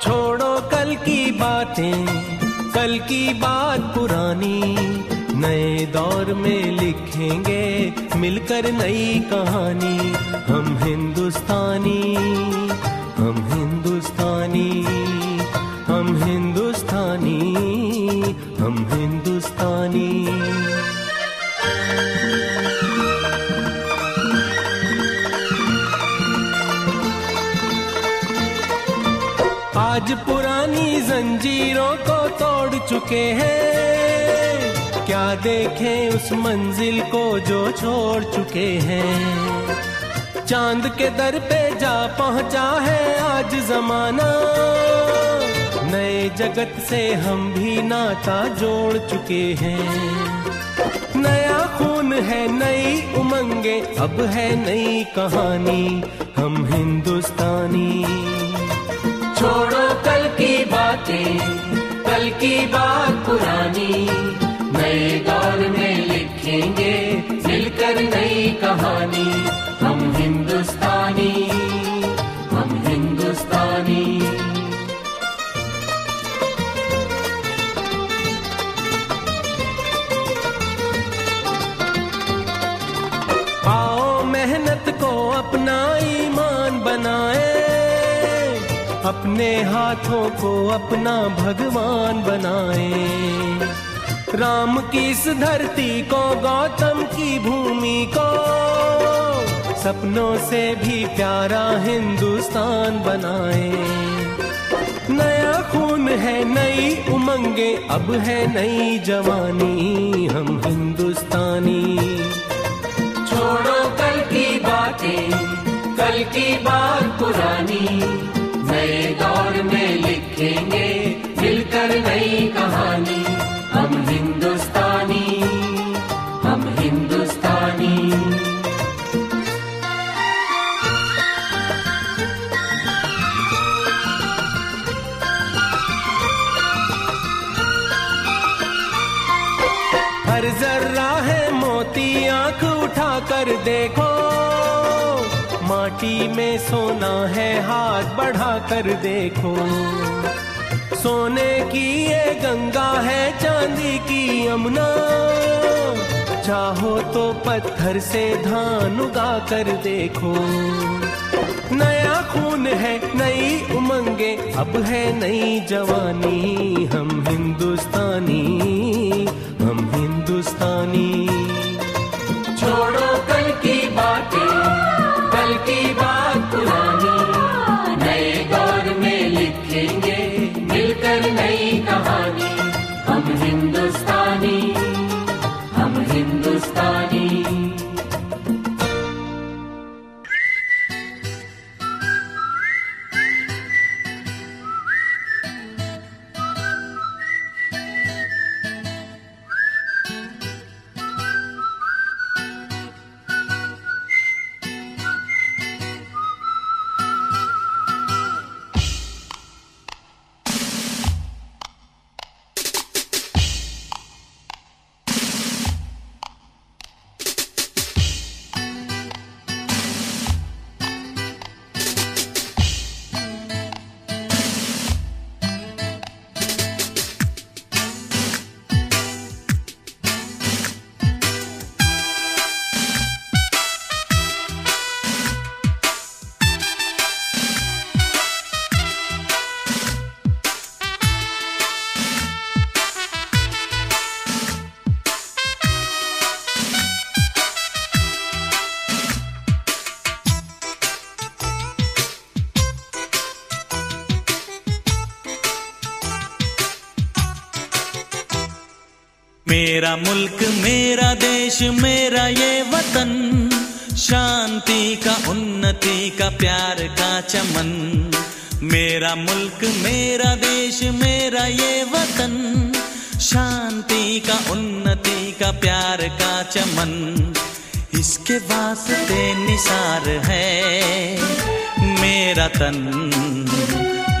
छोड़ो कल की बातें, कल की बात पुरानी, नए दौर में लिखेंगे मिलकर नई कहानी। हम हिंदुस्तानी, हम हिंदुस्तानी, हम हिंदुस्तानी, हम हिंदुस्तानी। आज पुरानी जंजीरों को तोड़ चुके हैं, क्या देखें उस मंजिल को जो छोड़ चुके हैं। चांद के दर पे जा पहुंचा है आज जमाना, नए जगत से हम भी नाता जोड़ चुके हैं। नया खून है, नई उमंगे, अब है नई कहानी। हम हिंदुस्तानी। छोड़ो कल की बातें, कल की बात पुरानी, नए दौर में लिखेंगे मिलकर नई कहानी। हम हिंदुस्तानी, हम हिंदुस्तानी। आओ मेहनत को अपना ईमान बनाए, अपने हाथों को अपना भगवान बनाए। राम की इस धरती को, गौतम की भूमि को, सपनों से भी प्यारा हिंदुस्तान बनाए। नया खून है, नई उमंगे, अब है नई जवानी। हम हिंदुस्तानी। छोड़ो कल की बातें, कल की बात पुरानी, नए दौर में लिखेंगे मिलकर नई कहानी। हम हिंदुस्तानी, हम हिंदुस्तानी। हर जर्रा है मोती, आंख उठा कर देखो, माटी में सोना है, हाथ बढ़ा कर देखो। सोने की ये गंगा है, चांदी की यमुना, चाहो तो पत्थर से धान उगा कर देखो। नया खून है, नई उमंगे, अब है नई जवानी। हम हिंदुस्तानी, हम हिंदुस्तानी। छोड़ो कल की बातें, कल की बात पुरानी, नए दौर में लिखेंगे मिलकर नई कहानी। हम हिंदुस्तानी, हम हिंदुस्तानी। मेरा मुल्क, मेरा देश, मेरा ये वतन, शांति का, उन्नति का, प्यार का चमन। मेरा मुल्क, मेरा देश, मेरा ये वतन, शांति का, उन्नति का, प्यार का चमन। इसके वास्ते निसार है मेरा तन,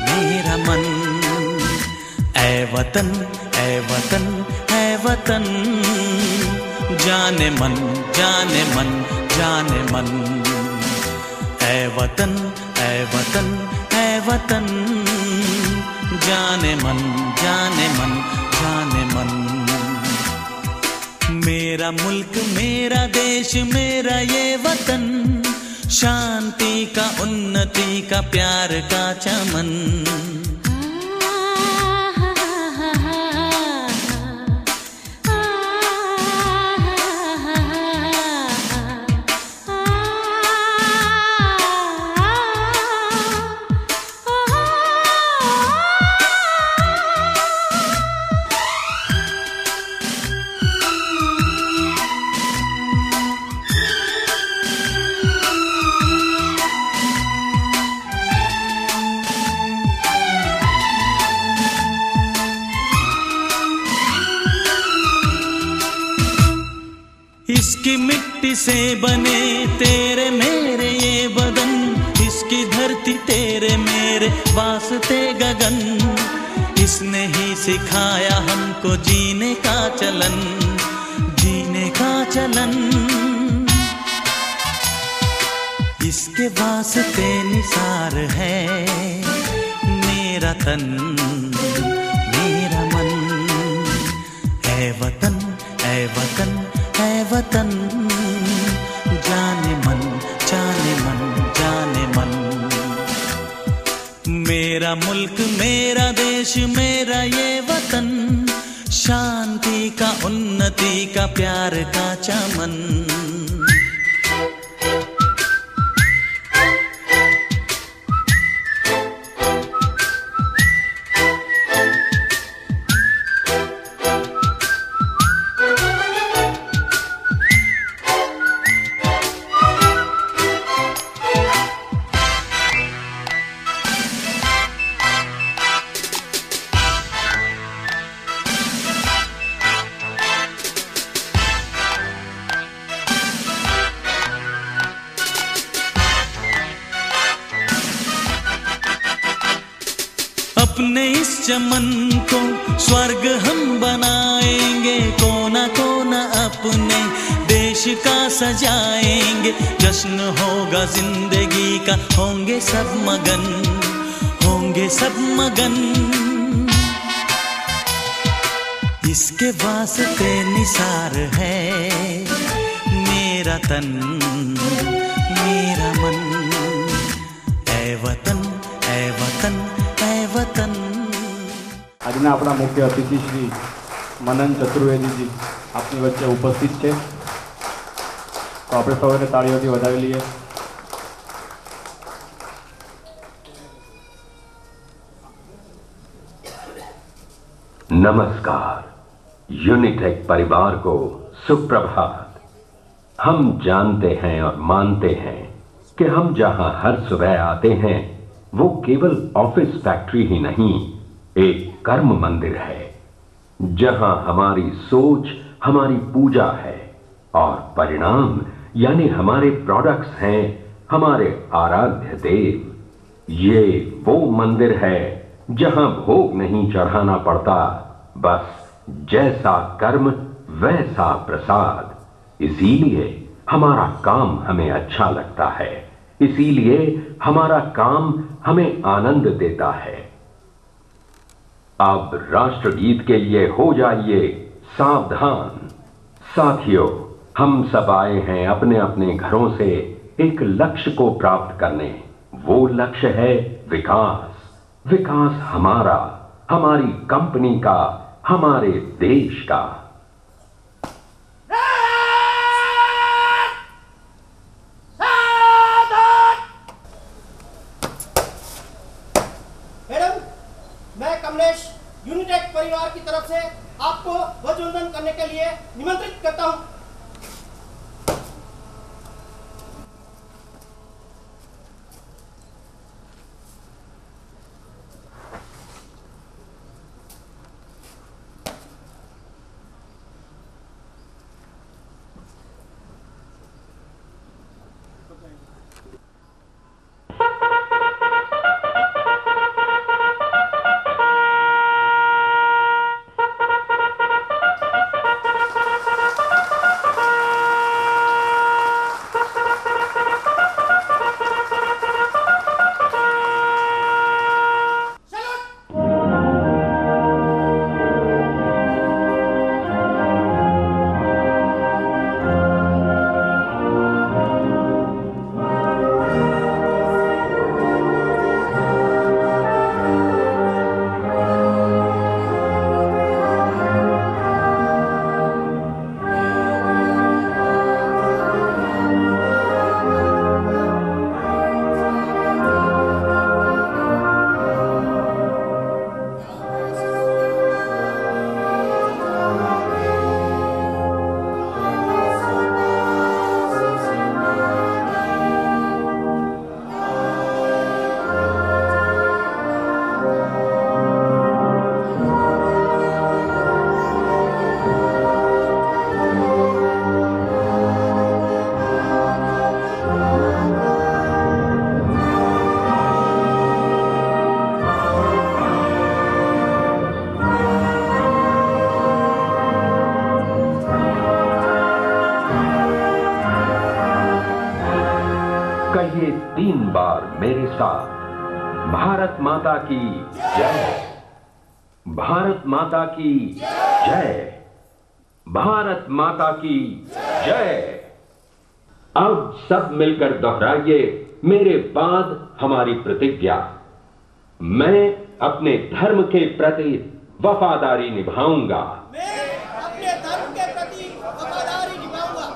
मेरा मन। ऐ वतन, ऐ वतन, ऐ वतन, जाने मन, जाने मन, जाने मन। ऐ वतन, ऐ वतन, ऐ वतन, जाने मन, जाने मन, जाने मन। मेरा मुल्क, मेरा देश, मेरा ये वतन, शांति का, उन्नति का, प्यार का चमन। इसकी मिट्टी से बने तेरे मेरे ये बदन, इसकी धरती तेरे मेरे वास्ते गगन। इसने ही सिखाया हमको जीने का चलन, जीने का चलन। इसके वास्ते निसार है मेरा तन, मेरा मन। है वतन, है वतन, है वतन, जाने मन, जाने मन, जाने मन। मेरा मुल्क, मेरा देश, मेरा ये वतन, शांति का, उन्नति का, प्यार का चमन। अपने इस चमन को स्वर्ग हम बनाएंगे, कोना कोना अपने देश का सजाएंगे। जश्न होगा जिंदगी का, होंगे सब मगन, होंगे सब मगन। इसके वास्ते निसार है मेरा तन, मेरा मन। ऐ वतन, ऐ वतन, वतन। આજના આપણા મુખ્ય અતિથિ શ્રી મનન ચતુર્વેદીજી આપની વચ્ચે ઉપસ્થિત છે, તો આપણે સૌને તાળીઓથી વધાવી લઈએ. नमस्कार, यूनिटेक परिवार को सुप्रभात। हम जानते हैं और मानते हैं कि हम जहां हर सुबह आते हैं वो केवल ऑफिस फैक्ट्री ही नहीं, एक कर्म मंदिर है, जहां हमारी सोच हमारी पूजा है और परिणाम यानी हमारे प्रोडक्ट्स हैं हमारे आराध्य देव। ये वो मंदिर है जहां भोग नहीं चढ़ाना पड़ता, बस जैसा कर्म वैसा प्रसाद। इसीलिए हमारा काम हमें अच्छा लगता है, इसीलिए हमारा काम हमें आनंद देता है। अब राष्ट्रगीत के लिए हो जाइए सावधान। साथियों, हम सब आए हैं अपने अपने घरों से एक लक्ष्य को प्राप्त करने। वो लक्ष्य है विकास। विकास हमारा, हमारी कंपनी का, हमारे देश का। यूनिटेक परिवार की तरफ से आपको ध्वजवंदन करने के लिए निमंत्रित करता हूं। बार मेरे साथ। भारत माता की जय, भारत माता की जय, भारत माता की जय। अब सब मिलकर दोहराइए मेरे बाद हमारी प्रतिज्ञा। मैं अपने धर्म के प्रति वफादारी निभाऊंगा। मैं अपने धर्म के प्रति वफादारी निभाऊंगा।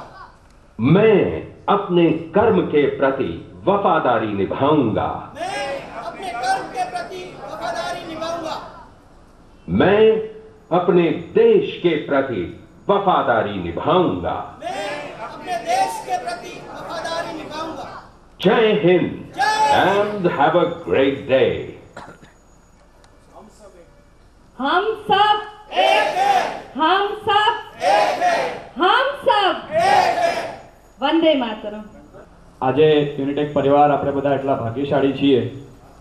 मैं अपने कर्म के प्रति वफादारी निभाऊंगा। मैं अपने कर्म के प्रति वफादारी निभाऊंगा। मैं अपने देश के प्रति वफादारी निभाऊंगा। मैं अपने देश के प्रति वफादारी निभाऊंगा। जय Hind and have a great day. हम सब एक है, हम सब एक है, हम सब एक है। वंदे मातरम। આજે યુનિટેક પરિવાર આપણે બધા એટલા ભાગ્યશાળી છીએ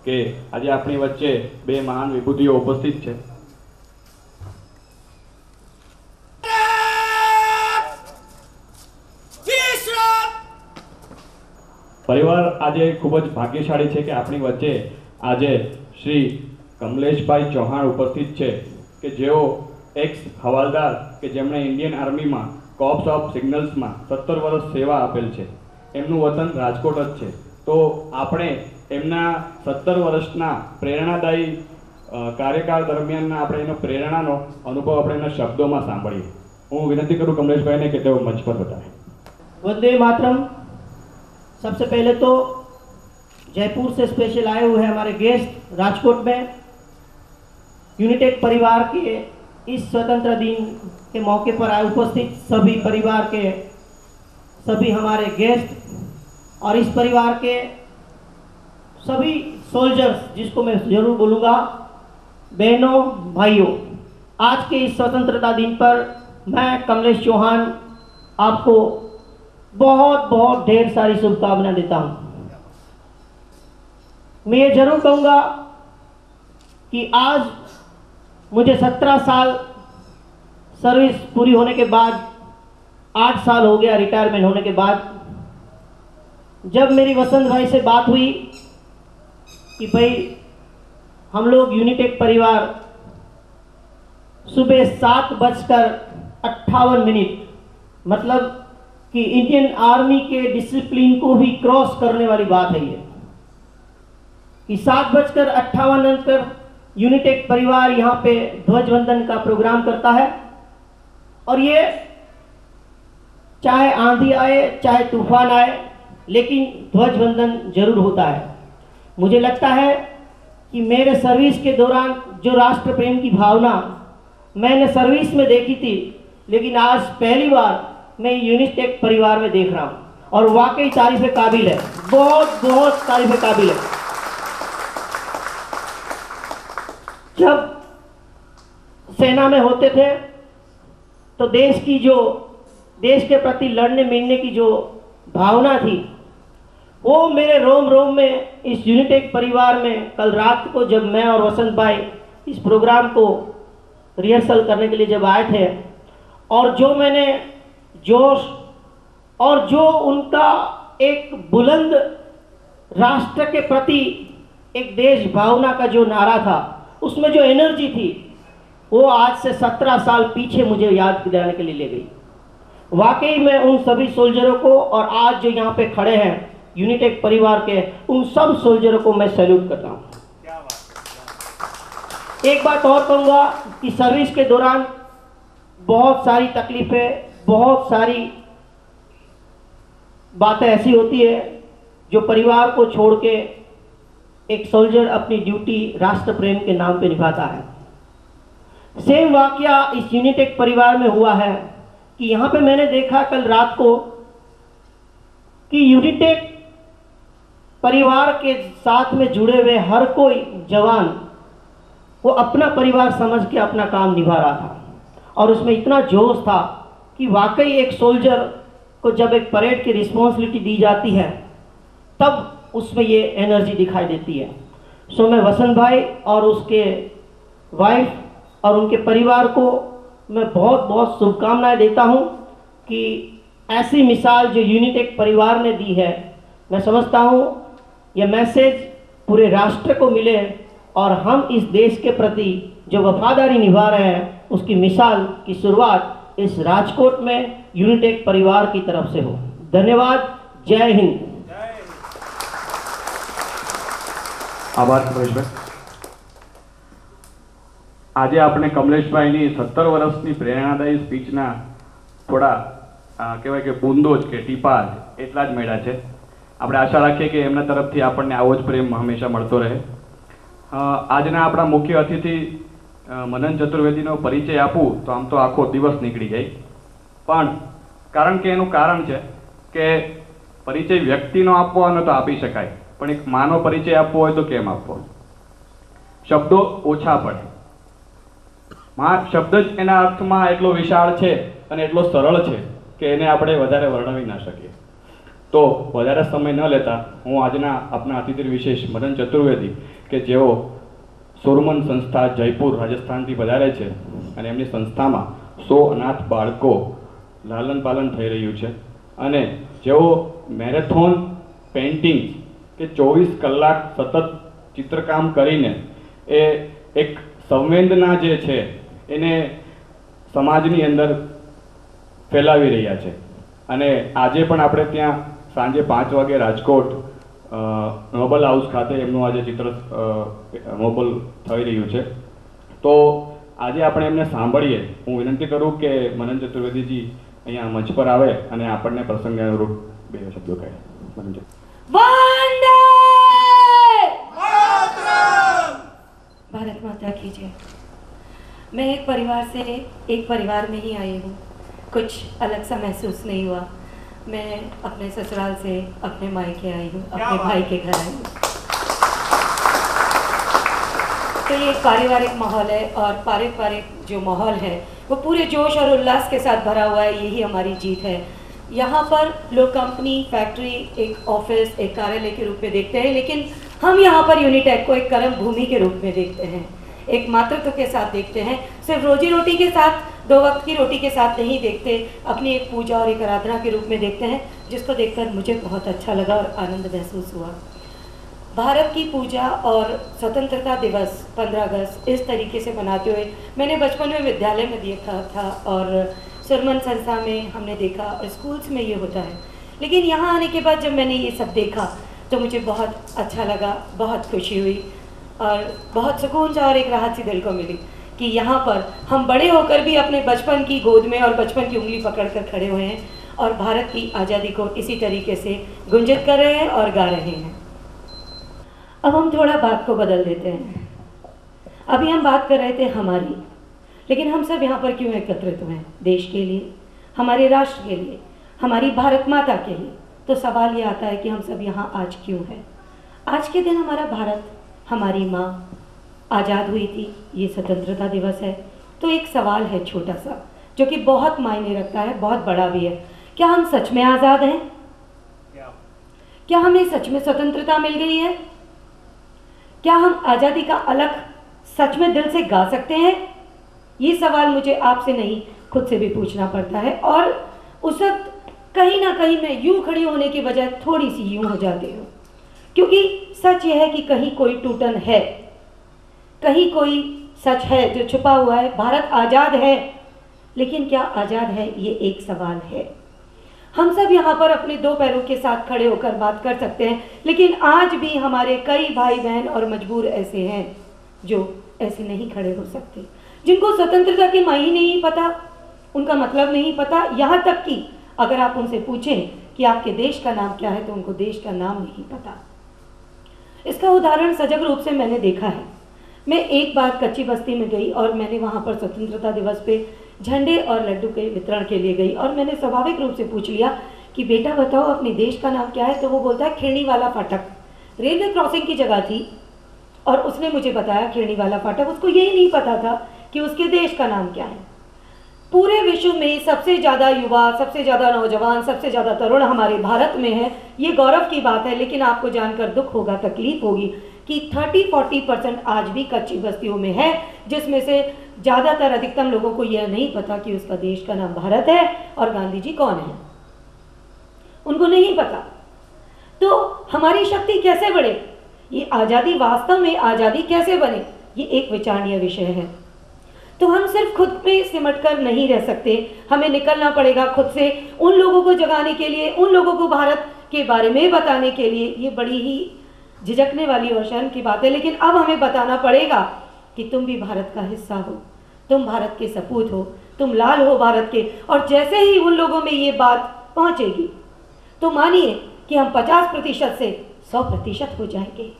કે આજે આપણી વચ્ચે બે મહાન વિભૂતિઓ ઉપસ્થિત છે। પરિવાર આજે ખૂબ જ ભાગ્યશાળી છે કે આપણી વચ્ચે આજે શ્રી કમલેશભાઈ ચૌહાણ ઉપસ્થિત છે કે જેઓ એક્સ હવાલદાર કે જેમણે ઇન્ડિયન આર્મીમાં કોર્પ્સ ઓફ સિગ્નલ્સમાં 17 વર્ષ સેવા આપેલ છે। એમનું વતન રાજકોટ જ છે। તો આપણે એમના 17 વર્ષના પ્રેરણાદાયી કાર્યકાળ દરમિયાનના આપણે એનો પ્રેરણાનો અનુભવ આપણે એના શબ્દોમાં સાંભળીએ। હું વિનંતી કરું કમલેશભાઈને કે તેઓ મંચ પર બતાવે। वंदे मातरम। सबसे पहले तो जयपुर से स्पेशल आए हुए हैं हमारे गेस्ट राजकोट में यूनिटेक परिवार के इस स्वतंत्र दिन के मौके पर आए उपस्थित सभी परिवार के सभी हमारे गेस्ट और इस परिवार के सभी सोल्जर्स जिसको मैं जरूर बोलूँगा, बहनों भाइयों, आज के इस स्वतंत्रता दिन पर मैं कमलेश चौहान आपको बहुत बहुत ढेर सारी शुभकामनाएं देता हूँ। मैं ये जरूर कहूँगा कि आज मुझे 17 साल सर्विस पूरी होने के बाद 8 साल हो गया रिटायरमेंट होने के बाद, जब मेरी वसंत भाई से बात हुई कि भाई हम लोग यूनिटेक परिवार सुबह 7:58 मतलब कि इंडियन आर्मी के डिसिप्लिन को भी क्रॉस करने वाली बात है ये कि 7:58 पर यूनिटेक परिवार यहाँ पे ध्वजवंदन का प्रोग्राम करता है। और ये चाहे आंधी आए चाहे तूफान आए लेकिन ध्वजवंदन जरूर होता है। मुझे लगता है कि मेरे सर्विस के दौरान जो राष्ट्र प्रेम की भावना मैंने सर्विस में देखी थी, लेकिन आज पहली बार मैं यूनिटेक परिवार में देख रहा हूँ और वाकई तारीफ़ काबिल है, बहुत बहुत तारीफ़ काबिल है। जब सेना में होते थे तो देश के प्रति लड़ने मिलने की जो भावना थी वो मेरे रोम रोम में इस यूनिटेक परिवार में कल रात को जब मैं और वसंत भाई इस प्रोग्राम को रिहर्सल करने के लिए जब आए थे और जो मैंने जोश और जो उनका एक बुलंद राष्ट्र के प्रति एक देश भावना का जो नारा था, उसमें जो एनर्जी थी वो आज से 17 साल पीछे मुझे याद दिलाने के लिए ले गई। वाकई में उन सभी सोल्जरों को और आज जो यहाँ पे खड़े हैं यूनिटेक परिवार के उन सब सोल्जरों को मैं सैल्यूट करता हूँ। एक बात और कहूँगा कि सर्विस के दौरान बहुत सारी तकलीफें, बहुत सारी बातें ऐसी होती है जो परिवार को छोड़ के एक सोल्जर अपनी ड्यूटी राष्ट्र प्रेम के नाम पे निभाता है। सेम वाकया इस यूनिटेक परिवार में हुआ है कि यहाँ पे मैंने देखा कल रात को कि यूनिटेक परिवार के साथ में जुड़े हुए हर कोई जवान वो अपना परिवार समझ के अपना काम निभा रहा था और उसमें इतना जोश था कि वाकई एक सोल्जर को जब एक परेड की रिस्पॉन्सिबिलिटी दी जाती है तब उसमें ये एनर्जी दिखाई देती है। सो मैं वसंत भाई और उसके वाइफ और उनके परिवार को मैं बहुत बहुत शुभकामनाएं देता हूं कि ऐसी मिसाल जो यूनिटेक परिवार ने दी है, मैं समझता हूं ये मैसेज पूरे राष्ट्र को मिले और हम इस देश के प्रति जो वफादारी निभा रहे हैं उसकी मिसाल की शुरुआत इस राजकोट में यूनिटेक परिवार की तरफ से हो। धन्यवाद। जय हिंद। આભાર કમલેશભાઈ। આજે આપણે કમલેશભાઈની 17 વર્ષની પ્રેરણાદાયી સ્પીચના થોડા કહેવાય કે બૂંદો જ કે ટીપા જ એટલા જ મળ્યા છે। આપણે આશા રાખીએ કે એમના તરફથી આપણને આવો જ પ્રેમ હંમેશા મળતો રહે। આજના આપણા મુખ્ય અતિથિ મનન ચતુર્વેદીનો પરિચય આપું તો આમ તો આખો દિવસ નીકળી જાય, પણ કારણ કે એનું કારણ છે કે પરિચય વ્યક્તિનો આપવો હોય તો આપી શકાય, પણ એક માનો પરિચય આપવો હોય તો કેમ આપવો? શબ્દો ઓછા પડે। માં શબ્દ જ એના અર્થમાં એટલો વિશાળ છે અને એટલો સરળ છે કે એને આપણે વધારે વર્ણવી ના શકીએ। તો વધારે સમય ન લેતા હું આજના આપના અતિથિ વિશેષ મનન ચતુર્વેદી કે જેઓ સોરમન સંસ્થા જયપુર રાજસ્થાનથી પધારે છે અને એમની સંસ્થામાં 100 અનાથ બાળકો લાલન પાલન થઈ રહ્યું છે અને જેઓ મેરેથોન પેઇન્ટિંગ કે 24 કલાક સતત ચિત્રકામ કરીને એ એક સંવેદના જે છે એને સમાજની અંદર ફેલાવી રહ્યા છે। અને આજે પણ આપણે ત્યાં સાંજે 5 વાગે રાજકોટ નોબલ હાઉસ ખાતે એમનું આજે ચિત્ર નોબલ થઈ રહ્યું છે। તો આજે આપણે એમને સાંભળીએ। હું વિનંતી કરું કે મનન ચતુર્વેદીજી અહીંયા મંચ પર આવે અને આપણને પ્રસંગ અનુરૂપ 2 શબ્દો કહે। મનન वंदे मातरम। भारत माता की जय। मैं एक परिवार में ही आई हूँ। कुछ अलग सा महसूस नहीं हुआ। मैं अपने ससुराल से अपने मायके आई हूँ, अपने भाई के घर आई हूँ। तो ये एक पारिवारिक माहौल है और पारिवारिक जो माहौल है वो पूरे जोश और उल्लास के साथ भरा हुआ है। यही हमारी जीत है। यहाँ पर लोग कंपनी, फैक्ट्री, एक ऑफिस, एक कार्यालय के रूप में देखते हैं, लेकिन हम यहाँ पर यूनिटेक को एक कर्म भूमि के रूप में देखते हैं, एक मातृत्व के साथ देखते हैं। सिर्फ रोजी रोटी के साथ, 2 वक्त की रोटी के साथ नहीं देखते, अपनी एक पूजा और एक आराधना के रूप में देखते हैं, जिसको देखकर मुझे बहुत अच्छा लगा और आनंद महसूस हुआ। भारत की पूजा और स्वतंत्रता दिवस 15 अगस्त इस तरीके से मनाते हुए मैंने बचपन में विद्यालय में देखा था और सुरमन संस्था में हमने देखा और स्कूल्स में ये होता है। लेकिन यहाँ आने के बाद जब मैंने ये सब देखा तो मुझे बहुत अच्छा लगा, बहुत खुशी हुई और बहुत सुकून सा और एक राहत सी दिल को मिली कि यहाँ पर हम बड़े होकर भी अपने बचपन की गोद में और बचपन की उंगली पकड़कर खड़े हुए हैं और भारत की आज़ादी को इसी तरीके से गुंजित कर रहे हैं और गा रहे हैं। अब हम थोड़ा बात को बदल देते हैं। अभी हम बात कर रहे थे हमारी, लेकिन हम सब यहाँ पर क्यों एकत्रित हुए हैं? देश के लिए, हमारे राष्ट्र के लिए, हमारी भारत माता के लिए। तो सवाल ये आता है कि हम सब यहाँ आज क्यों हैं? आज के दिन हमारा भारत, हमारी माँ आज़ाद हुई थी, ये स्वतंत्रता दिवस है। तो एक सवाल है छोटा सा जो कि बहुत मायने रखता है, बहुत बड़ा भी है। क्या हम सच में आज़ाद हैं? क्या हमें सच में स्वतंत्रता मिल गई है? क्या हम आज़ादी का अलग सच में दिल से गा सकते हैं? ये सवाल मुझे आपसे नहीं, खुद से भी पूछना पड़ता है। और उस वक्त कहीं ना कहीं मैं यूं खड़ी होने के बजाय थोड़ी सी यूं हो जाती हूँ, क्योंकि सच यह है कि कहीं कोई टूटन है, कहीं कोई सच है जो छुपा हुआ है। भारत आज़ाद है, लेकिन क्या आज़ाद है, ये एक सवाल है। हम सब यहाँ पर अपने 2 पैरों के साथ खड़े होकर बात कर सकते हैं, लेकिन आज भी हमारे कई भाई बहन और मजबूर ऐसे हैं जो ऐसे नहीं खड़े हो सकते, जिनको स्वतंत्रता के मायने नहीं पता, उनका मतलब नहीं पता। यहाँ तक कि अगर आप उनसे पूछें कि आपके देश का नाम क्या है तो उनको देश का नाम नहीं पता। इसका उदाहरण सजग रूप से मैंने देखा है। मैं एक बार कच्ची बस्ती में गई और मैंने वहाँ पर स्वतंत्रता दिवस पे झंडे और लड्डू के वितरण के लिए गई और मैंने स्वाभाविक रूप से पूछ लिया कि बेटा बताओ अपने देश का नाम क्या है? तो वो बोलता है खिरनी वाला फाटक। रेलवे क्रॉसिंग की जगह थी और उसने मुझे बताया खिरनी वाला फाटक। उसको यही नहीं पता था कि उसके देश का नाम क्या है। पूरे विश्व में सबसे ज़्यादा युवा, सबसे ज़्यादा नौजवान, सबसे ज़्यादा तरुण हमारे भारत में है, ये गौरव की बात है। लेकिन आपको जानकर दुख होगा, तकलीफ होगी कि 30-40% आज भी कच्ची बस्तियों में है, जिसमें से ज़्यादातर अधिकतम लोगों को यह नहीं पता कि उसका देश का नाम भारत है और गांधी जी कौन है, उनको नहीं पता। तो हमारी शक्ति कैसे बढ़े, ये आज़ादी वास्तव में आज़ादी कैसे बने, ये एक विचारणीय विषय है। तो हम सिर्फ खुद पे सिमट कर नहीं रह सकते, हमें निकलना पड़ेगा खुद से, उन लोगों को जगाने के लिए, उन लोगों को भारत के बारे में बताने के लिए। ये बड़ी ही झिझकने वाली और शर्म की बात है, लेकिन अब हमें बताना पड़ेगा कि तुम भी भारत का हिस्सा हो, तुम भारत के सपूत हो, तुम लाल हो भारत के। और जैसे ही उन लोगों में ये बात पहुंचेगी तो मानिए कि हम 50% से 100% हो जाएंगे।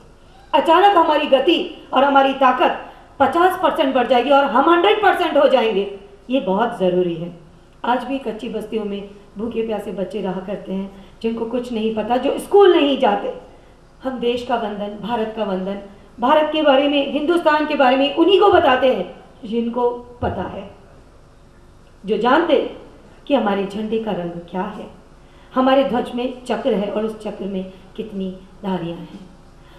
अचानक हमारी गति और हमारी ताकत 50% बढ़ जाएगी और हम 100% हो जाएंगे। ये बहुत ज़रूरी है। आज भी कच्ची बस्तियों में भूखे प्यासे बच्चे रहा करते हैं, जिनको कुछ नहीं पता, जो स्कूल नहीं जाते। हम देश का वंदन, भारत का वंदन, भारत के बारे में, हिंदुस्तान के बारे में उन्हीं को बताते हैं जिनको पता है, जो जानते हैं कि हमारे झंडे का रंग क्या है, हमारे ध्वज में चक्र है और उस चक्र में कितनी धारियां हैं।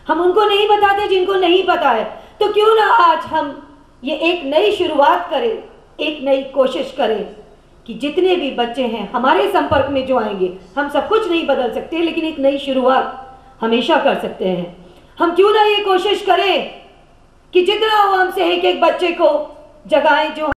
हम उनको नहीं बताते जिनको नहीं पता है। तो क्यों ना आज हम ये एक नई शुरुआत करें, एक नई कोशिश करें कि जितने भी बच्चे हैं हमारे संपर्क में जो आएंगे, हम सब कुछ नहीं बदल सकते, लेकिन एक नई शुरुआत हमेशा कर सकते हैं। हम क्यों ना ये कोशिश करें कि जितना हो हमसे एक एक बच्चे को जगाएं जो